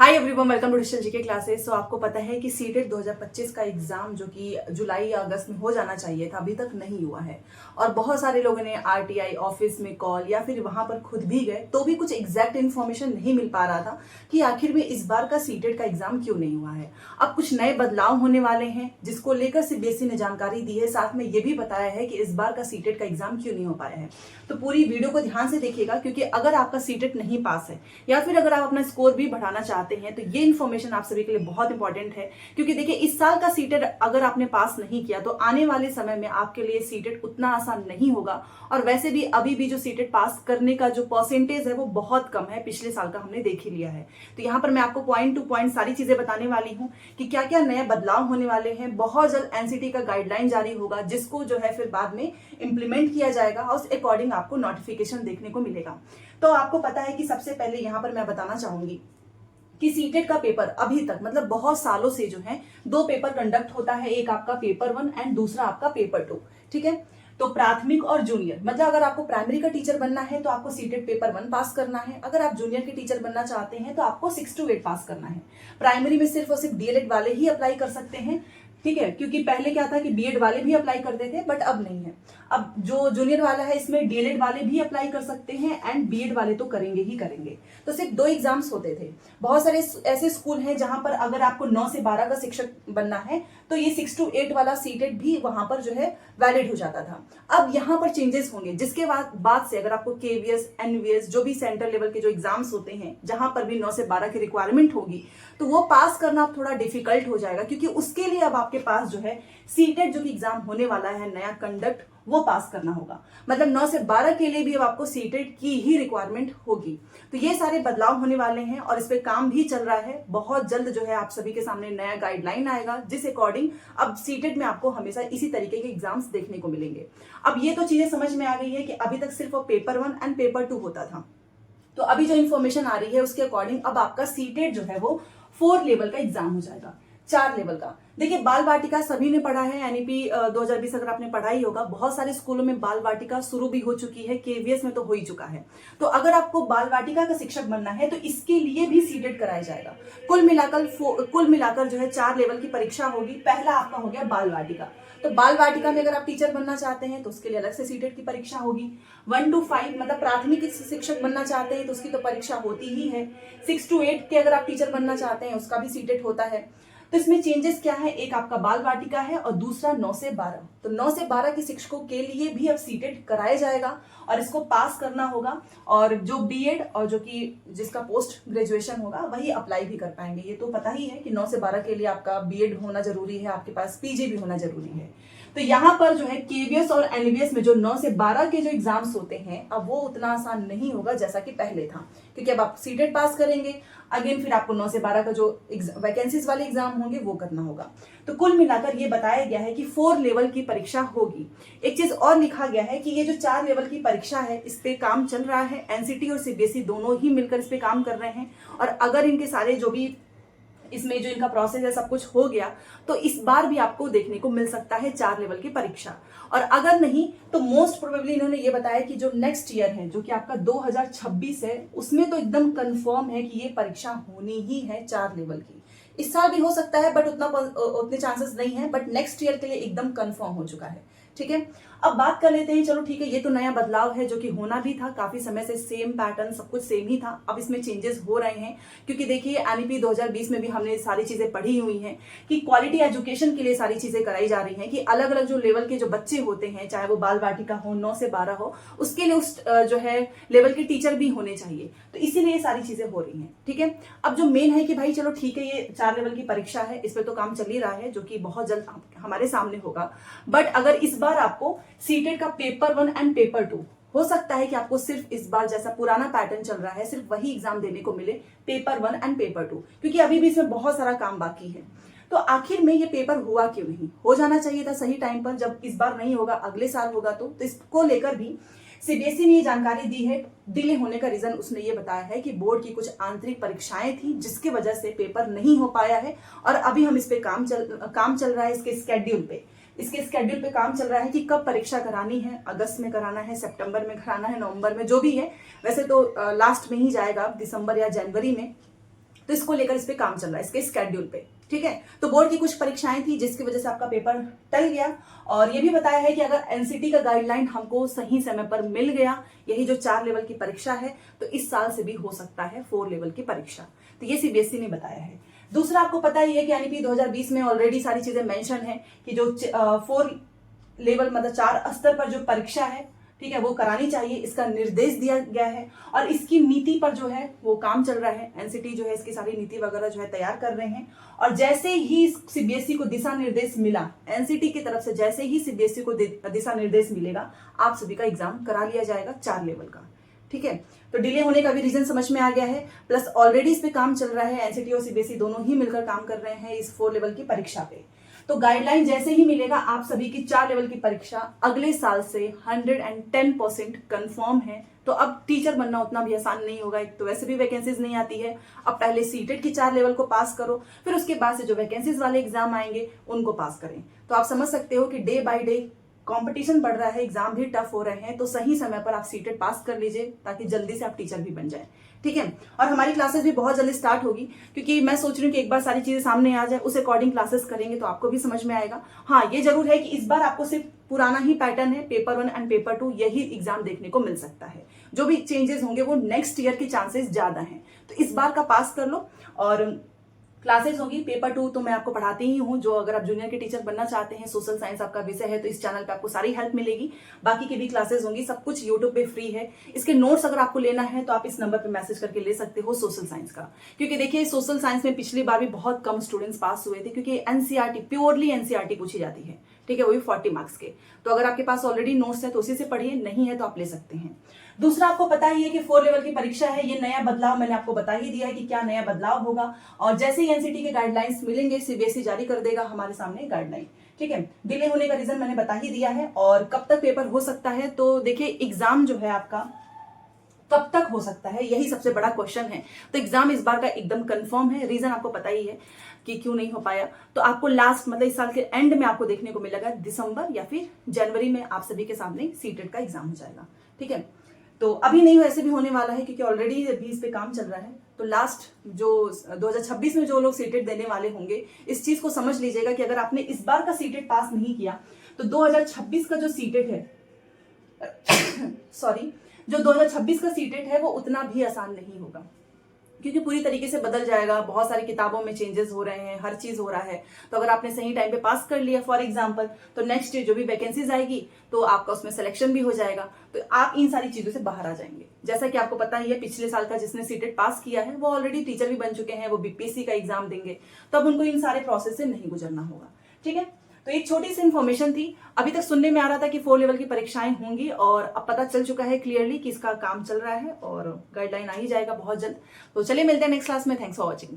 Hi everyone, welcome to digital GK classes. तो आपको पता है कि सीटेट 2025 का एग्जाम जो कि जुलाई या अगस्त में हो जाना चाहिए था, अभी तक नहीं हुआ है। और बहुत सारे लोगों ने आरटीआई ऑफिस में कॉल या फिर वहां पर खुद भी गए, तो भी कुछ एग्जैक्ट इन्फॉर्मेशन नहीं मिल पा रहा था कि आखिर में इस बार का सीटेट का एग्जाम क्यों नहीं हुआ है। अब कुछ नए बदलाव होने वाले हैं जिसको लेकर सीबीएसई ने जानकारी दी है, साथ में ये भी बताया है कि इस बार का सीटेट का एग्जाम क्यों नहीं हो पाया है। तो पूरी वीडियो को ध्यान से देखिएगा, क्योंकि अगर आपका सीटेट नहीं पास है या फिर अगर आप अपना स्कोर भी बढ़ाना चाहते हैं तो ये इन्फॉर्मेशन आप सभी के लिए बहुत इंपॉर्टेंट है। क्योंकि देखिए, इस साल का सीटेट अगर आपने पास नहीं किया तो आने वाले समय में आपके लिए सीटेट उतना आसान नहीं होगा। और वैसे भी अभी भी जो सीटेट पास करने का जो परसेंटेज है वो बहुत कम है, पिछले साल का हमने देख ही लिया है। तो यहाँ पर मैं आपको पॉइंट टू पॉइंट सारी चीजें बताने वाली हूँ कि क्या क्या नए बदलाव होने वाले हैं। बहुत जल्द एनसीटी का गाइडलाइन जारी होगा, जिसको जो है फिर बाद में इंप्लीमेंट किया जाएगा और उस अकॉर्डिंग आपको नोटिफिकेशन देखने को मिलेगा। तो आपको पता है कि सबसे पहले यहाँ पर मैं बताना चाहूंगी कि सीटेट का पेपर अभी तक मतलब बहुत सालों से जो है दो पेपर कंडक्ट होता है, एक आपका पेपर 1 एंड दूसरा आपका पेपर 2। ठीक है, तो प्राथमिक और जूनियर, मतलब अगर आपको प्राइमरी का टीचर बनना है तो आपको सीटेट पेपर 1 पास करना है। अगर आप जूनियर के टीचर बनना चाहते हैं तो आपको 6 to 8 पास करना है। प्राइमरी में सिर्फ और सिर्फ डीएलएड वाले ही अप्लाई कर सकते हैं। ठीक है, क्योंकि पहले क्या था कि बीएड वाले भी अप्लाई करते थे, बट अब नहीं है। अब जो जूनियर वाला है इसमें डीएलएड वाले भी अप्लाई कर सकते हैं एंड बीएड वाले तो करेंगे ही करेंगे। तो सिर्फ 2 एग्जाम्स होते थे। बहुत सारे ऐसे स्कूल हैं जहां पर अगर आपको 9 से 12 का शिक्षक बनना है तो ये 6 to 8 वाला सीटेट भी वहां पर जो है वैलिड हो जाता था। अब यहाँ पर चेंजेस होंगे, जिसके बाद से अगर आपको केवीएस एनवीएस जो भी सेंट्रल लेवल के जो एग्जाम्स होते हैं जहां पर भी 9 से 12 की रिक्वायरमेंट होगी तो वो पास करना थोड़ा डिफिकल्ट हो जाएगा, क्योंकि उसके लिए अब आपके पास जो है सीटेट जो कि एग्जाम होने वाला है नया कंडक्ट वो पास करना होगा। मतलब 9 से 12 के लिए भी अब आपको सीटेट की ही रिक्वायरमेंट होगी। तो ये सारे बदलाव होने वाले हैं और इस पे काम भी चल रहा है। बहुत जल्द जो है आप सभी के सामने नया गाइडलाइन आएगा, जिस अकॉर्डिंग अब सीटेट में आपको हमेशा इसी तरीके के एग्जाम्स देखने को मिलेंगे। अब ये तो चीजें समझ में आ गई है कि अभी तक सिर्फ पेपर 1 एंड पेपर 2 होता था। तो अभी जो इन्फॉर्मेशन आ रही है उसके अकॉर्डिंग अब आपका सीटेट जो है वो 4 लेवल का एग्जाम हो जाएगा, 4 लेवल का। देखिए, बाल वाटिका सभी ने पढ़ा है, एनईपी 2020 अगर आपने पढ़ा ही होगा, बहुत सारे स्कूलों में बाल वाटिका शुरू भी हो चुकी है, केवीएस में तो हो ही चुका है। तो अगर आपको बाल वाटिका का शिक्षक बनना है तो इसके लिए भी सीटेट कराया जाएगा। कुल मिलाकर जो है 4 लेवल की परीक्षा होगी। पहला आपका हो गया बाल वाटिका। तो बाल वाटिका में अगर आप टीचर बनना चाहते हैं तो उसके लिए अलग से सीटेट की परीक्षा होगी। 1 to 5 मतलब प्राथमिक शिक्षक बनना चाहते हैं तो उसकी तो परीक्षा होती ही है। 6 to 8 के अगर आप टीचर बनना चाहते हैं उसका भी सीटेट होता है। तो इसमें चेंजेस क्या है, एक आपका बाल वाटिका है और दूसरा 9 से 12। तो 9 से 12 के शिक्षकों के लिए भी अब सीटेट कराया जाएगा और इसको पास करना होगा। और जो बीएड और जो कि जिसका पोस्ट ग्रेजुएशन होगा वही अप्लाई भी कर पाएंगे। ये तो पता ही है कि 9 से 12 के लिए आपका बीएड होना जरूरी है, आपके पास पीजी भी होना जरूरी है। तो यहाँ पर जो है केवीएस और एनवीएस में जो 9 से 12 के जो एग्जाम्स होते हैं अब वो उतना आसान नहीं होगा जैसा कि पहले था, क्योंकि अब आप सीटेट पास करेंगे, अगेन फिर आपको 9 से 12 का जो वैकेंसीज वाले एग्जाम होंगे वो करना होगा। तो कुल मिलाकर ये बताया गया है कि 4 लेवल की परीक्षा होगी। एक चीज और लिखा गया है कि ये जो 4 लेवल की परीक्षा है इस पे काम चल रहा है, एनसीटी और सीबीएसई दोनों ही मिलकर इस पे काम कर रहे हैं। और अगर इनके सारे जो भी इसमें जो इनका प्रोसेस है सब कुछ हो गया तो इस बार भी आपको देखने को मिल सकता है 4 लेवल की परीक्षा। और अगर नहीं तो मोस्ट प्रोबेबली इन्होंने ये बताया कि जो नेक्स्ट ईयर है, जो कि आपका 2026 है, उसमें तो एकदम कंफर्म है कि ये परीक्षा होनी ही है 4 लेवल की। इस साल भी हो सकता है बट उतने चांसेस नहीं है, बट नेक्स्ट ईयर के लिए एकदम कंफर्म हो चुका है। ठीक है, अब बात कर लेते हैं। चलो ठीक है, ये तो नया बदलाव है जो कि होना भी था, काफी समय से सेम पैटर्न सब कुछ सेम ही था। अब इसमें चेंजेस हो रहे हैं, क्योंकि देखिए एनईपी 2020 में भी हमने सारी चीजें पढ़ी हुई हैं कि क्वालिटी एजुकेशन के लिए सारी चीजें कराई जा रही हैं कि अलग अलग जो लेवल के जो बच्चे होते हैं, चाहे वो बाल वाटिका हो, 9 से 12 हो, उसके लिए उस जो है लेवल के टीचर भी होने चाहिए। तो इसीलिए ये सारी चीजें हो रही हैं। ठीक है, अब जो मेन है कि भाई चलो ठीक है, ये 4 लेवल की परीक्षा है, इस पर तो काम चल ही रहा है जो कि बहुत जल्द हमारे सामने होगा। बट अगर इस बार आपको सीटेट का पेपर 1 एंड पेपर 2 हो सकता है कि आपको सिर्फ इस बार जैसा पुराना पैटर्न चल रहा है सिर्फ वही एग्जाम देने को मिले, पेपर 1 एंड पेपर 2, क्योंकि अभी भी इसमें बहुत सारा काम बाकी है। तो आखिर में ये पेपर हुआ क्यों नहीं? हो जाना चाहिए था सही टाइम पर। जब इस बार नहीं होगा अगले साल होगा तो इसको लेकर भी सीबीएसई ने ये जानकारी दी है। डिले होने का रीजन उसने ये बताया है कि बोर्ड की कुछ आंतरिक परीक्षाएं थी जिसकी वजह से पेपर नहीं हो पाया है और अभी हम इस पे काम चल रहा है, इसके स्केड्यूल पे काम चल रहा है कि कब परीक्षा करानी है, अगस्त में कराना है, सितंबर में कराना है, नवंबर में, जो भी है। वैसे तो लास्ट में ही जाएगा, दिसंबर या जनवरी में। तो इसको लेकर इस पे काम चल रहा है, इसके स्केड्यूल पे, ठीक है। तो बोर्ड की कुछ परीक्षाएं थी जिसकी वजह से आपका पेपर टल गया, और ये भी बताया है कि अगर एनसीटी का गाइडलाइन हमको सही समय पर मिल गया, यही जो 4 लेवल की परीक्षा है, तो इस साल से भी हो सकता है 4 लेवल की परीक्षा। तो ये सीबीएसई ने बताया है। दूसरा आपको पता ही है कि एनईपी 2020 में ऑलरेडी सारी चीजें मेंशन है कि जो 4 लेवल मतलब 4 स्तर पर जो परीक्षा है, ठीक है, वो करानी चाहिए, इसका निर्देश दिया गया है। और इसकी नीति पर जो है वो काम चल रहा है, एनसीटी जो है इसकी सारी नीति वगैरह जो है तैयार कर रहे हैं। और जैसे ही सीबीएसई को दिशा निर्देश मिला, एनसीटी की तरफ से जैसे ही सीबीएसई को दिशा निर्देश मिलेगा, आप सभी का एग्जाम करा लिया जाएगा 4 लेवल का, ठीक है। तो डिले होने का भी रीजन समझ में आ गया है, प्लस ऑलरेडी इस पे काम चल रहा है, एनसीटी और सीबीएसई दोनों ही मिलकर काम कर रहे हैं इस 4 लेवल की परीक्षा पे। तो गाइडलाइन जैसे ही मिलेगा, आप सभी की 4 लेवल की परीक्षा अगले साल से 110% कंफर्म है। तो अब टीचर बनना उतना भी आसान नहीं होगा, एक तो वैसे भी वैकेंसीज नहीं आती है। अब पहले सीटेट की 4 लेवल को पास करो, फिर उसके बाद से जो वैकेंसीज वाले एग्जाम आएंगे उनको पास करें। तो आप समझ सकते हो कि डे बाय डे कंपटीशन बढ़ रहा है, एग्जाम भी टफ हो रहे हैं, तो सही समय पर आप सीटेट पास कर लीजिए ताकि जल्दी से आप टीचर भी बन जाए, ठीक है। और हमारी क्लासेस भी बहुत जल्दी स्टार्ट होगी, क्योंकि मैं सोच रही हूँ कि एक बार सारी चीजें सामने आ जाए, उस अकॉर्डिंग क्लासेस करेंगे तो आपको भी समझ में आएगा। हाँ, ये जरूर है कि इस बार आपको सिर्फ पुराना ही पैटर्न है, पेपर 1 एंड पेपर 2 यही एग्जाम देखने को मिल सकता है। जो भी चेंजेस होंगे वो नेक्स्ट ईयर के चांसेस ज्यादा हैं, तो इस बार का पास कर लो। और क्लासेस होगी पेपर 2 तो मैं आपको पढ़ाती ही हूँ। जो अगर आप जूनियर के टीचर बनना चाहते हैं, सोशल साइंस आपका विषय है, तो इस चैनल पे आपको सारी हेल्प मिलेगी। बाकी की भी क्लासेस होंगी, सब कुछ यूट्यूब पे फ्री है। इसके नोट्स अगर आपको लेना है तो आप इस नंबर पे मैसेज करके ले सकते हो सोशल साइंस का, क्योंकि देखिए सोशल साइंस में पिछली बार भी बहुत कम स्टूडेंट्स पास हुए थे, क्योंकि एनसीईआरटी प्योरली एनसीईआरटी पूछी जाती है, ठीक है, वो भी 40 मार्क्स के। तो अगर आपके पास ऑलरेडी नोट्स है तो उसी से पढ़िए, नहीं है तो आप ले सकते हैं। दूसरा आपको पता ही है कि 4 लेवल की परीक्षा है, ये नया बदलाव मैंने आपको बता ही दिया है कि क्या नया बदलाव होगा। और जैसे ही एनसीटी के गाइडलाइंस मिलेंगे, सीबीएसई जारी कर देगा हमारे सामने गाइडलाइन, ठीक है। डिले होने का रीजन मैंने बता ही दिया है। और कब तक पेपर हो सकता है, तो देखिए एग्जाम जो है आपका कब तक हो सकता है, यही सबसे बड़ा क्वेश्चन है। तो एग्जाम इस बार का एकदम कंफर्म है, रीजन आपको पता ही है कि क्यों नहीं हो पाया। तो आपको लास्ट मतलब इस साल के एंड में आपको देखने को मिलेगा, दिसंबर या फिर जनवरी में आप सभी के सामने सीटेट का एग्जाम हो जाएगा, ठीक है। तो अभी नहीं हो, ऐसे भी होने वाला है, क्योंकि ऑलरेडी अभी इस पे काम चल रहा है। तो लास्ट जो 2026 में जो लोग सीटेट देने वाले होंगे, इस चीज को समझ लीजिएगा कि अगर आपने इस बार का सीटेट पास नहीं किया तो 2026 का जो सीटेट है सॉरी, जो 2026 का सीटेट है वो उतना भी आसान नहीं होगा, क्योंकि पूरी तरीके से बदल जाएगा। बहुत सारी किताबों में चेंजेस हो रहे हैं, हर चीज हो रहा है। तो अगर आपने सही टाइम पे पास कर लिया फॉर एग्जांपल, तो नेक्स्ट ईयर जो भी वैकेंसीज आएगी तो आपका उसमें सिलेक्शन भी हो जाएगा, तो आप इन सारी चीजों से बाहर आ जाएंगे। जैसा कि आपको पता ही है, पिछले साल का जिसने सीटेट पास किया है वो ऑलरेडी टीचर भी बन चुके हैं, वो बीपीएससी का एग्जाम देंगे, तो अब उनको इन सारे प्रोसेस से नहीं गुजरना होगा, ठीक है। तो एक छोटी सी इन्फॉर्मेशन थी, अभी तक सुनने में आ रहा था कि 4 लेवल की परीक्षाएं होंगी, और अब पता चल चुका है क्लियरली कि इसका काम चल रहा है और गाइडलाइन आ ही जाएगा बहुत जल्द। तो चलिए मिलते हैं नेक्स्ट क्लास में। Thanks for watching.